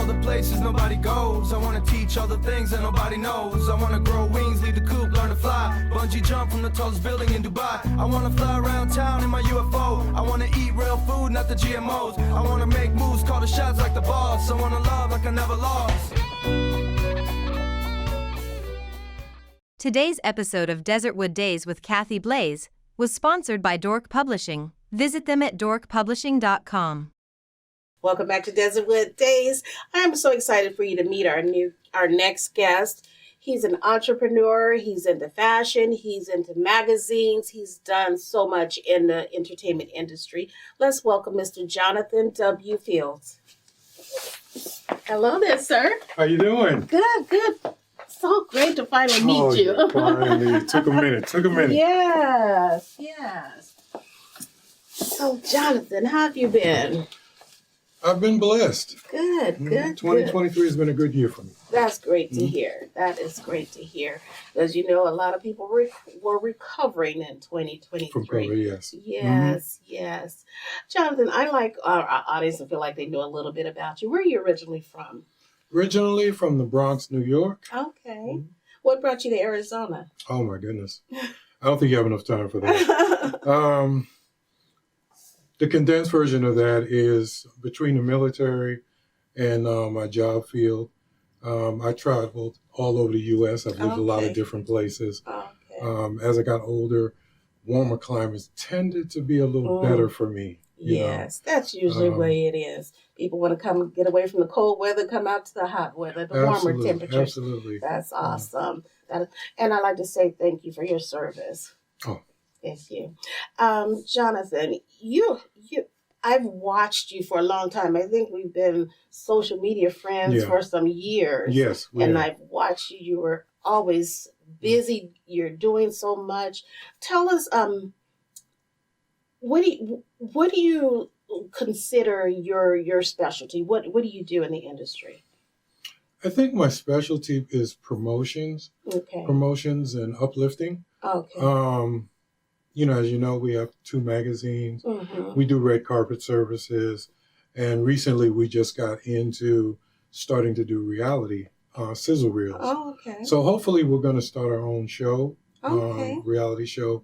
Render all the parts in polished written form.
the places nobody goes. I wanna teach all the things that nobody knows. I wanna grow wings, leave the coop, learn to fly. Bungee jump from the tallest building in Dubai. I wanna fly around town in my UFO. I wanna eat real food, not the GMOs. I wanna make moves, call the shots like the boss. I wanna love like I never lost. Today's episode of Desertwood Days with Kathy Blaze was sponsored by Dork Publishing. Visit them at dorkpublishing.com. Welcome back to Desertwood Days. I'm so excited for you to meet our next guest. He's an entrepreneur. He's into fashion. He's into magazines. He's done so much in the entertainment industry. Let's welcome Mr. Jonathan W. Fields. Hello there, sir. How you doing? Good. So great to finally meet you. Finally. Took a minute. Yes. So, Jonathan, how have you been? I've been blessed. Good. 2023 has been a good year for me. That's great to hear. That is great to hear. As you know, a lot of people were recovering in 2023. From COVID, yes. Yes. Jonathan, I like our audience to feel like they know a little bit about you. Where are you originally from? Originally from the Bronx, New York. Okay. What brought you to Arizona? Oh my goodness. I don't think you have enough time for that. The condensed version of that is between the military and my job field. I traveled all over the U.S. I've lived a lot of different places. Okay. As I got older, warmer climates tended to be a little better for me. Yes, that's usually the way it is. People want to come get away from the cold weather, come out to the hot weather, the warmer temperatures. Absolutely. That's awesome. And I'd like to say thank you for your service. Oh. Thank you. Jonathan, I've watched you for a long time. I think we've been social media friends for some years. Yes. And I've watched you. You were always busy. You're doing so much. Tell us, what do you consider your specialty? What do you do in the industry? I think my specialty is promotions. Okay. Promotions and uplifting. Okay. As you know, we have 2 magazines. Mm-hmm. We do red carpet services. And recently we just got into starting to do reality, sizzle reels. Oh, okay. So hopefully we're going to start our own show, Okay. reality show,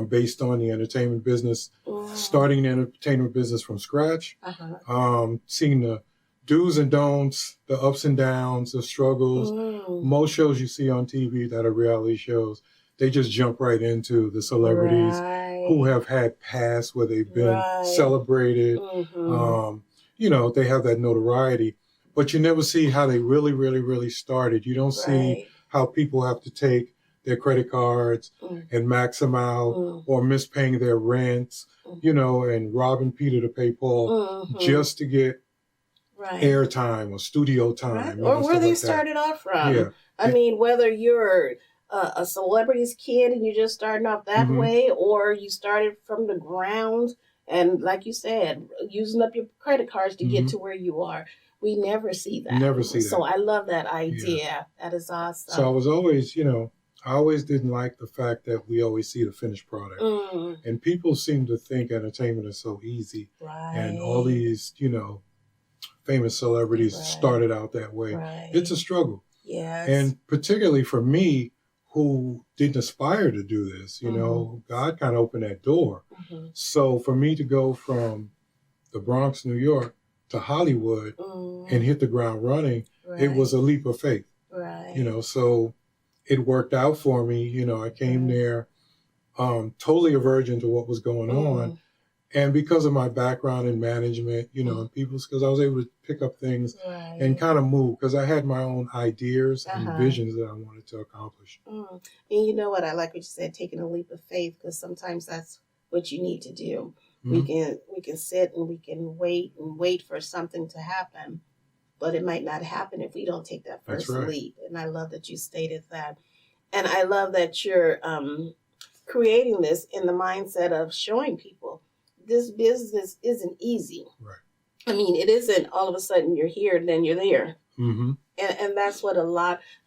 based on the entertainment business, Wow. starting the entertainment business from scratch, Uh-huh. seeing the do's and don'ts, the ups and downs, the struggles. Most shows you see on TV that are reality shows, they just jump right into the celebrities who have had past where they've been celebrated. Mm-hmm. They have that notoriety, but you never see how they really, really, really started. You don't see how people have to take their credit cards and max them out or mispaying their rents, and robbing Peter to pay Paul just to get airtime or studio time. Or where they started off from. Yeah. I mean, whether you're a celebrity's kid and you're just starting off that way, or you started from the ground and, like you said, using up your credit cards to get to where you are. We never see that. Never see that. So I love that idea. Yeah. That is awesome. So I was always, I always didn't like the fact that we always see the finished product. And people seem to think entertainment is so easy. And all these, famous celebrities started out that way. It's a struggle. Yes. And particularly for me, who didn't aspire to do this, God kind of opened that door. So for me to go from the Bronx, New York to Hollywood and hit the ground running, it was a leap of faith. So it worked out for me. I came there totally a virgin to what was going on. And because of my background in management, and people's, because I was able to pick up things and kind of move, because I had my own ideas and visions that I wanted to accomplish. And you know what? I like what you said, taking a leap of faith, because sometimes that's what you need to do. We can sit and we can wait for something to happen, but it might not happen if we don't take that first leap. And I love that you stated that. And I love that you're creating this in the mindset of showing people this business isn't easy. Right. I mean, it isn't all of a sudden you're here and then you're there. And that's what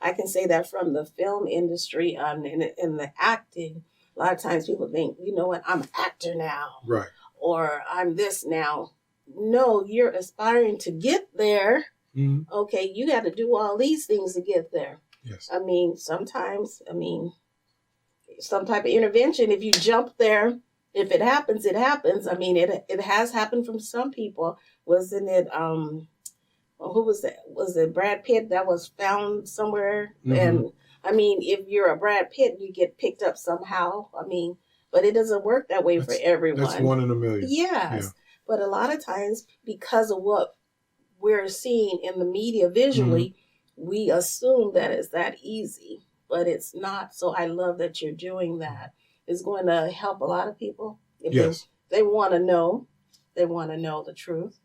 I can say that from the film industry and the acting. A lot of times people think, you know what, I'm an actor now. Right. Or I'm this now. No, you're aspiring to get there. Mhm. Okay, you got to do all these things to get there. Yes. I mean, sometimes, some type of intervention, if you jump there, if it happens, it happens. I mean, it has happened from some people. Wasn't it, well, who was that? Was it Brad Pitt that was found somewhere? Mhm. And I mean, if you're a Brad Pitt, you get picked up somehow. I mean, but it doesn't work that way for everyone. That's one in a million. Yes. Yeah. But a lot of times, because of what we're seeing in the media visually, we assume that it's that easy, but it's not. So I love that you're doing that. It's going to help a lot of people. If Yes. they want to know, the truth.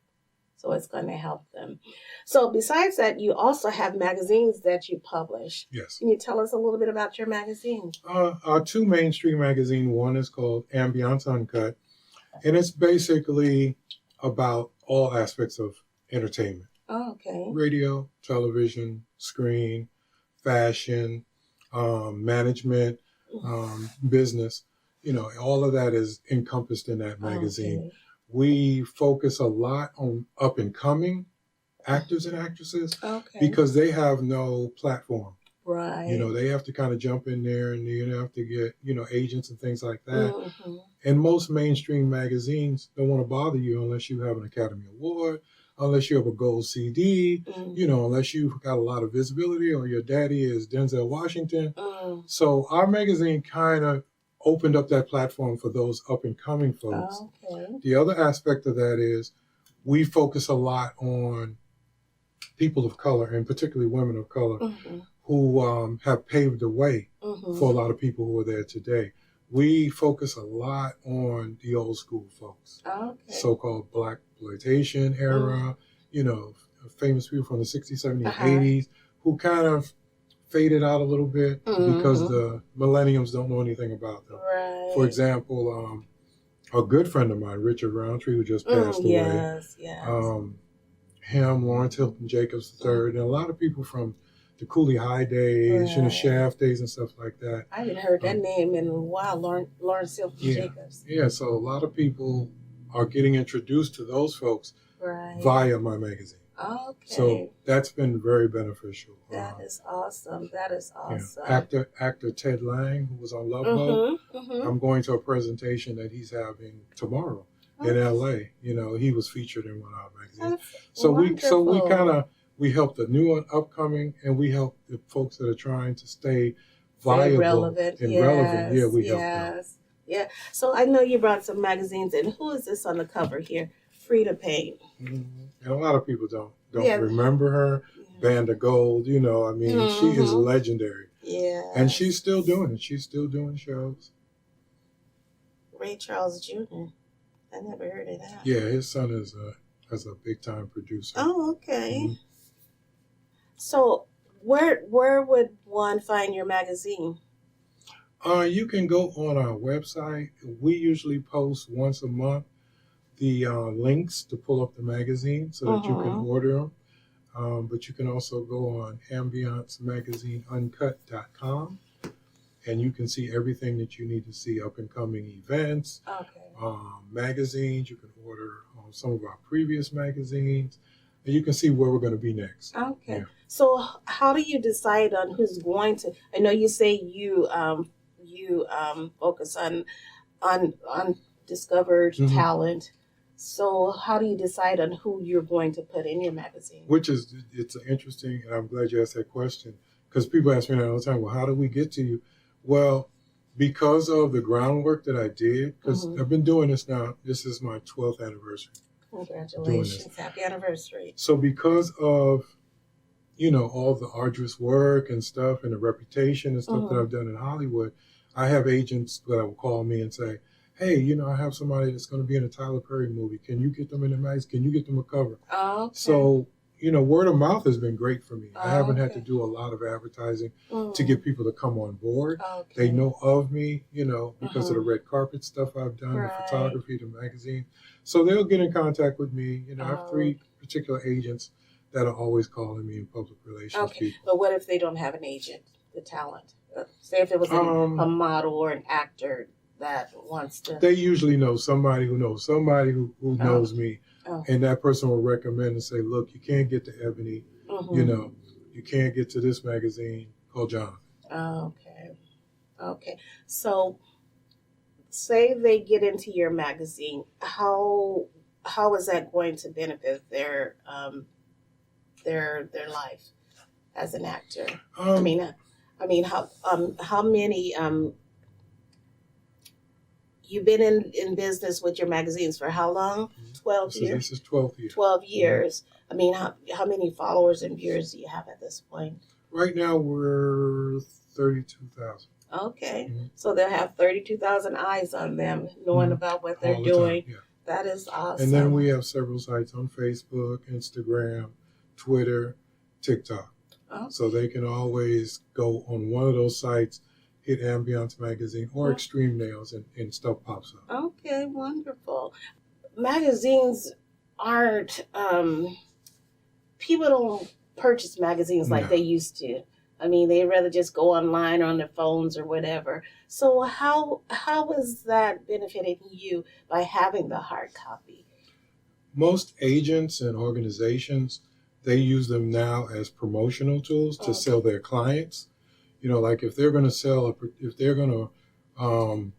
So it's going to help them. So besides that, you also have magazines that you publish. Yes. Can you tell us a little bit about your magazine? Our two mainstream magazine, one is called Ambiance Uncut, and it's basically about all aspects of entertainment. Oh, okay. Radio, television, screen, fashion, management, business. All of that is encompassed in that magazine. Okay. We focus a lot on up and coming actors and actresses Okay. because they have no platform. Right. They have to kind of jump in there and you have to get, agents and things like that. Mhm. And most mainstream magazines don't want to bother you unless you have an Academy Award, unless you have a gold CD, Mhm. unless you've got a lot of visibility or your daddy is Denzel Washington. Mm. So our magazine kind of opened up that platform for those up and coming folks. Okay. The other aspect of that is we focus a lot on people of color and particularly women of color Mhm. who have paved the way Mhm. for a lot of people who are there today. We focus a lot on the old school folks, Okay. so-called Black exploitation era, famous people from the 60s, 70s, Uh-huh. 80s who kind of faded out a little bit because the millenniums don't know anything about them. Right. For example, a good friend of mine, Richard Roundtree, who just passed away, Yes, yes. him, Lawrence Hilton Jacobs III, and a lot of people from the Cooley High days, Right. Shaft days and stuff like that. I haven't heard that name in a while, Lawrence Hilton Jacobs. Yeah, so a lot of people are getting introduced to those folks Right. via my magazine. Okay. So that's been very beneficial. That is awesome. That is awesome. Actor Ted Lang, who was on Love Boat, Mm-hmm. I'm going to a presentation that he's having tomorrow in LA. He was featured in one of our magazines. So we kind of help the new and upcoming, and we help the folks that are trying to stay viable relevant. and Yes, relevant. Yeah, we help them. Yeah. So I know you brought some magazines in. Who is this on the cover here? Frida Payne. Mhm. And a lot of people don't Yeah. remember her. Band of Gold, she is Mhm. legendary. Yeah. And she's still doing it. She's still doing shows. Ray Charles Jr. I never heard of that. Yeah, his son is a big time producer. Oh, okay. Mhm. So where would one find your magazine? You can go on our website. We usually post once a month the links to pull up the magazine so that you can order them. But you can also go on ambiancemagazineuncut.com and you can see everything that you need to see, up and coming events, Okay. magazines. You can order some of our previous magazines, and you can see where we're going to be next. Okay. Yeah. So how do you decide on who's going to? I know you say you focus on discovered Mhm. talent. So how do you decide on who you're going to put in your magazine? It's interesting, and I'm glad you asked that question, because people ask me that all the time. Well, how do we get to you? Well, because of the groundwork that I did, because Mhm. I've been doing this now. This is my 12th anniversary. Congratulations. Happy anniversary. So because of all the arduous work and stuff and the reputation and stuff that Mhm. I've done in Hollywood, I have agents that will call me and say, hey, I have somebody that's going to be in a Tyler Perry movie. Can you get them in the magazine? Can you get them a cover? Okay. So, word of mouth has been great for me. I haven't had to Okay. do a lot of advertising to Mhm. get people to come on board. Okay. They know of me, because of the red carpet stuff I've done, Right. the photography, the magazine. So they'll get in contact with me. I have 3 particular agents that are always calling me in public relations Okay. people. But what if they don't have an agent, the talent? Say if it was a Um, model or an actor that wants to? They usually know somebody who knows somebody who knows me, Oh. and that person will recommend and say, look, you can't get to Ebony, Mhm. you know, you can't get to this magazine, call John. Okay. So, say they get into your magazine, how is that going to benefit their life as an actor? I mean, how many you've been in business with your magazines for how long? 12 years. This is 12th year. 12 years. I mean, how many followers and viewers do you have at this point? Right now we're 32,000. Okay. Mhm. So they'll have 32,000 eyes on them, knowing Mhm. about what they're All the time, doing. yeah. That is awesome. And then we have several sites on Facebook, Instagram, Twitter, TikTok. Oh. So they can always go on one of those sites, hit Ambiance Magazine or Oh. Extreme Nails, and stuff pops up. Okay, wonderful. Magazines aren't, people don't purchase magazines like No. they used to. I mean, they'd rather just go online or on their phones or whatever. So how is that benefiting you by having the hard copy? Most agents and organizations, they use them now as promotional tools to Okay. sell their clients. You know, like if they're going to if they're going to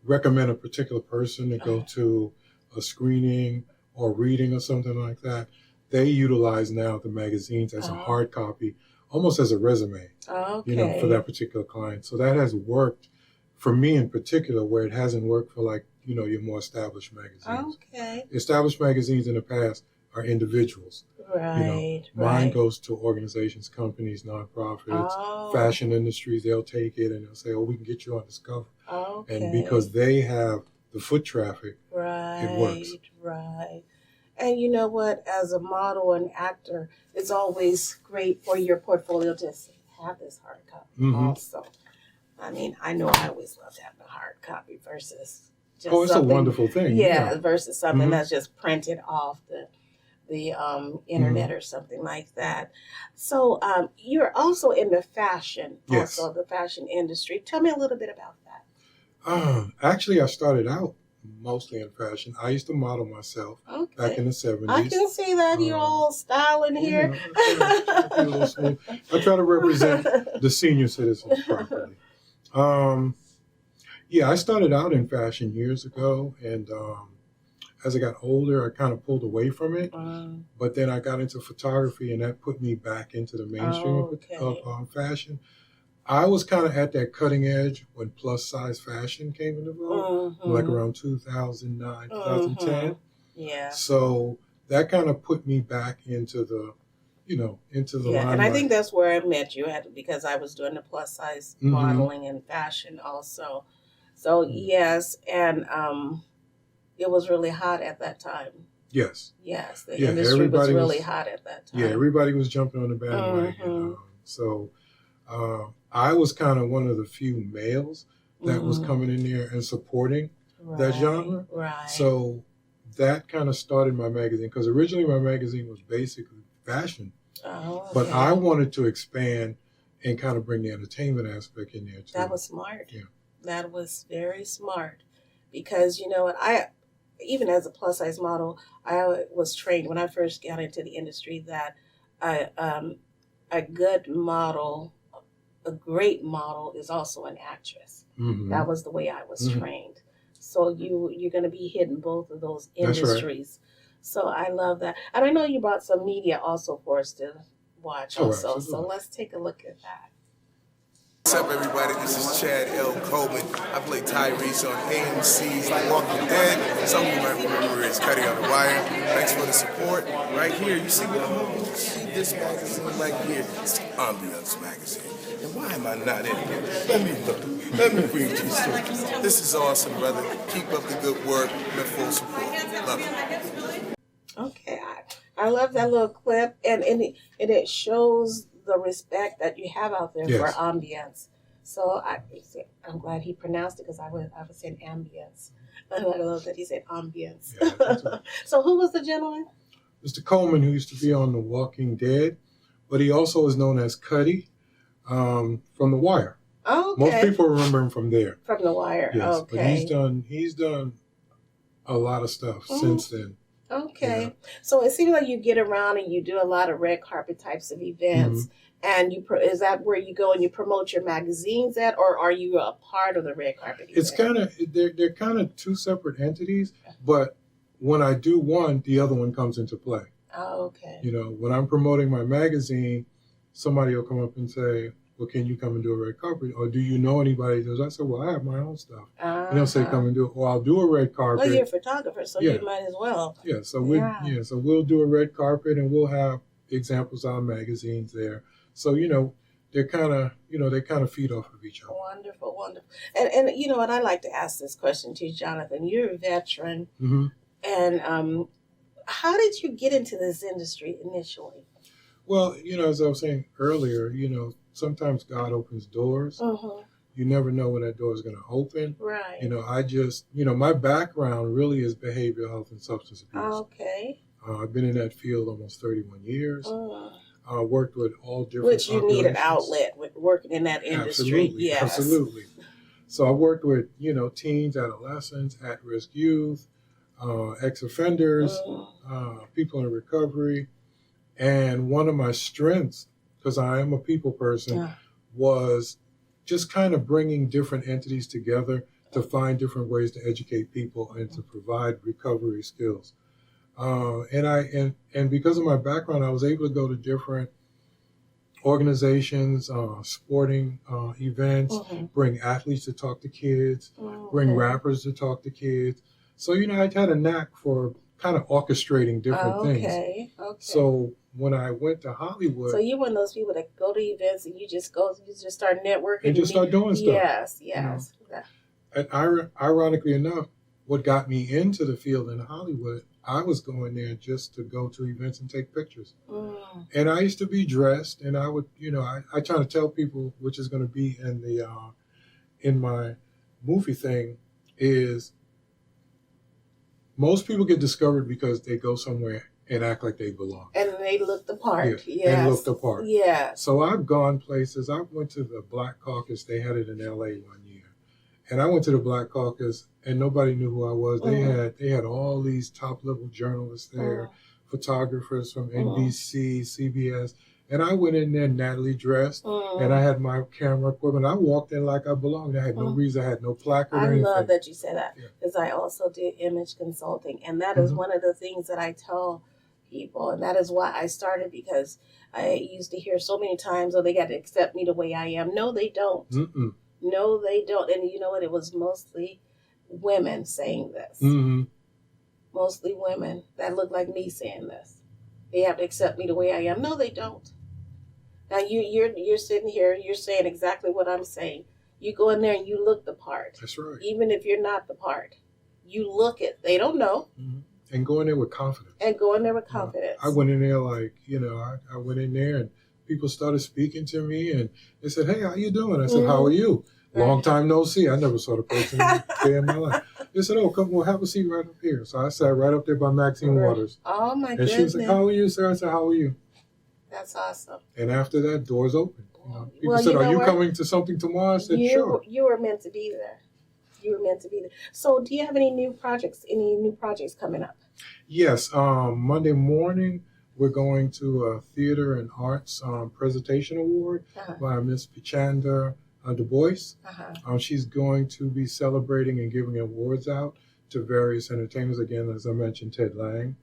recommend a particular person to go to a screening or reading or something like that, they utilize now the magazines as a hard copy, almost as a resume, Okay. you know, for that particular client. So that has worked for me in particular, where it hasn't worked for, like, you know, your more established magazines. Okay. Established magazines in the past are individuals. Right. Mine right. goes to organizations, companies, nonprofits, Oh. fashion industries. They'll take it and they'll say, oh, we can get you on Discover. Okay. And because they have the foot traffic, Right. it works. Right. And you know what? As a model and actor, it's always great for your portfolio to have this hard copy Mhm. also. I mean, I know I always loved having a hard copy versus just oh, it's a something- wonderful thing. Yeah, versus something Mhm. that's just printed off the internet or something like that. So you're also in the fashion, Yes. also the fashion industry. Tell me a little bit about that. Actually, I started out mostly in fashion. I used to model myself back Okay. in the 70s. I can see that you're all styling here. I try to be a little smooth. I try to represent the senior citizens properly. Yeah, I started out in fashion years ago, and as I got older, I kind of pulled away from it. But then I got into photography, and that put me back into the mainstream Okay. of fashion. I was kind of at that cutting edge when plus size fashion came into vogue, like around 2009, 2010. Yeah. So that kind of put me back into the, into the Yeah, and I limelight. think that's where I met you at, because I was doing the plus size Mhm. modeling and fashion also. So yes, and it was really hot at that time. Yes. Yes, the Yeah, industry was everybody really was- hot at that time. Yeah, everybody was jumping on the bandwagon. Mhm. So I was kind of one of the few males that was Mhm. coming in there and supporting that genre. Right. So that kind of started my magazine, because originally my magazine was basically fashion, but okay. I wanted to expand and kind of bring the entertainment aspect in there too. That was smart. Yeah. That was very smart, because you know what, even as a plus size model, I was trained when I first got into the industry that a good model, a great model, is also an actress. Mhm. That was the way I was Mhm. trained. So you're going to be hitting both of those That's right. industries. So I love that, and I know you brought some media also for us to watch Oh, also. So absolutely. let's take a look at that. What's up, everybody? This is Chad L. Coleman. I play Tyrese on AMC's The Walking Dead. Some of you might remember as Cuddy on the Wire. Thanks for the support. Right here, you see what I'm holding? You see this magazine right here? It's the Ambiance magazine. And why am I not in here? Let me look. Let me read you something. This is awesome, brother. Keep up the good work. The full support. Love you. Okay, I love that little clip, and it shows the respect that you have out there Yes. for ambience. So I'm glad he pronounced it, because I was saying ambience. And I love that he said ambience. Yeah, that's right. So who was the gentleman? Mr. Coleman, who used to be on The Walking Dead, but he also is known as Cuddy from The Wire. Okay. Most people remember him from there. From The Wire. Yes, Okay. but he's done a lot of stuff since then. Okay. Yeah. So it seems like you get around and you do a lot of red carpet types of events. And is that where you go and you promote your magazines at, or are you a part of the red carpet event? It's kind of they're kind of two separate entities, but when I do one, the other one comes into play. Oh, okay. You know, when I'm promoting my magazine, somebody will come up and say, "Well, can you come and do a red carpet? Or do you know anybody that does?" I said, "Well, I have my own stuff." And they'll say, "Come and do it." Or I'll do a red carpet. Well, you're a photographer, so Yeah. you might as well. Yeah, so we'll do a red carpet and we'll have examples on magazines there. So they kind of feed off of each other. Wonderful, wonderful. And you know what, I like to ask this question too, Jonathan. You're a veteran, Mm-hmm. and how did you get into this industry initially? Well, as I was saying earlier, sometimes God opens doors. Mm-hmm. You never know when that door is going to open. Right. I just, my background really is behavioral health and substance abuse. Okay. I've been in that field almost 31 years. Mm. Worked with all different Which you need an populations. outlet with working in that industry. Absolutely, Yes. absolutely. So I worked with, teens, adolescents, at-risk youth, ex-offenders, people in recovery. And one of my strengths, because I am a people person, was just kind of bringing different entities together to find different ways to educate people and to provide recovery skills. And because of my background, I was able to go to different organizations, sporting events, bring athletes to talk to kids, bring rappers to talk to kids. So, I had a knack for kind of orchestrating different things. Okay. So when I went to Hollywood. So you're one of those people that go to events and you just start networking. And just start doing stuff. Yes, yes. And ironically enough, what got me into the field in Hollywood, I was going there just to go to events and take pictures. And I used to be dressed, and I would, I try to tell people, which is going to be in my movie thing, is most people get discovered because they go somewhere and act like they belong. And they look the part. Yeah, Yes. and look the part. Yes. So I've gone places. I went to the Black Caucus. They had it in LA one year. And I went to the Black Caucus and nobody knew who I was. They had all these top level journalists there, photographers from NBC, CBS. And I went in there nattily dressed and I had my camera equipment. I walked in like I belonged. I had no reason. I had no placard or anything. I love that you said that because I also did image consulting. And that is one of the things that I tell people. And that is why I started, because I used to hear so many times, oh, they got to accept me the way I am. No, they don't. Mm-mm. No, they don't. And you know what? It was mostly women saying this. Mm-hmm. Mostly women that look like me saying this. They have to accept me the way I am. No, they don't. Now you're sitting here, you're saying exactly what I'm saying. You go in there and you look the part. That's right. Even if you're not the part. You look it. They don't know. Mm-hmm. And go in there with confidence. And go in there with confidence. I went in there like, I went in there and people started speaking to me and they said, "Hey, how you doing?" I said, "How are you?" Right. Long time no see. I never saw the person in my life. They said, "Oh, come, we'll have a seat right up here." So I sat right up there by Maxine Waters. Oh my and goodness. she was like, "How are you, sir?" I said, "How are you?" That's awesome. And after that, doors opened. People Well, said, you know "Are you what? coming to something tomorrow?" I said, "Sure." You were meant to be there. You were meant to be there. So do you have any new projects coming up? Yes. Monday morning, we're going to a Theater and Arts Presentation Award by Miss Pichanda Du Bois. She's going to be celebrating and giving awards out to various entertainers. Again, as I mentioned, Ted Lang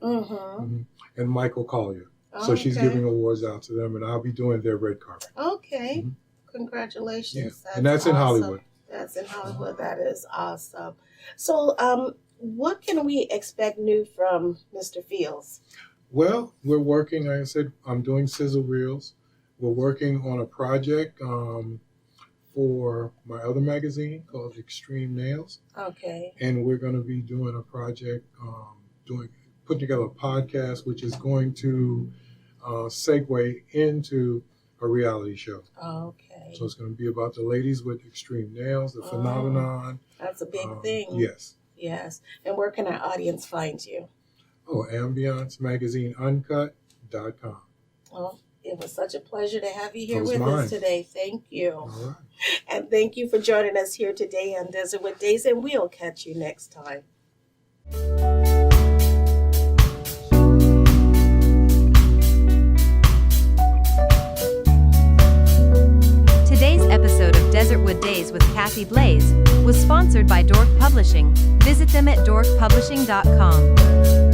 and Michael Collier. So she's giving awards out to them, and I'll be doing their red carpet. Okay. Congratulations. Yeah. And that's in awesome. Hollywood. That's in Hollywood. That is awesome. So what can we expect new from Mr. Fields? Well, we're working, like I said, I'm doing sizzle reels. We're working on a project for my other magazine called Extreme Nails. Okay. And we're going to be doing a project, putting together a podcast, which is going to segue into a reality show. Okay. So it's going to be about the ladies with extreme nails, the phenomenon. That's a big thing. Yes. Yes. And where can our audience find you? Oh, AmbianceMagazineUncut.com. Well, It was such a pleasure to have you here It was with mine. us today. Thank you. All right. And thank you for joining us here today on Desert Days, and we'll catch you next time. Today's episode of Desertwood Days with Kathy Blaze was sponsored by Dork Publishing. Visit them at dorkpublishing.com.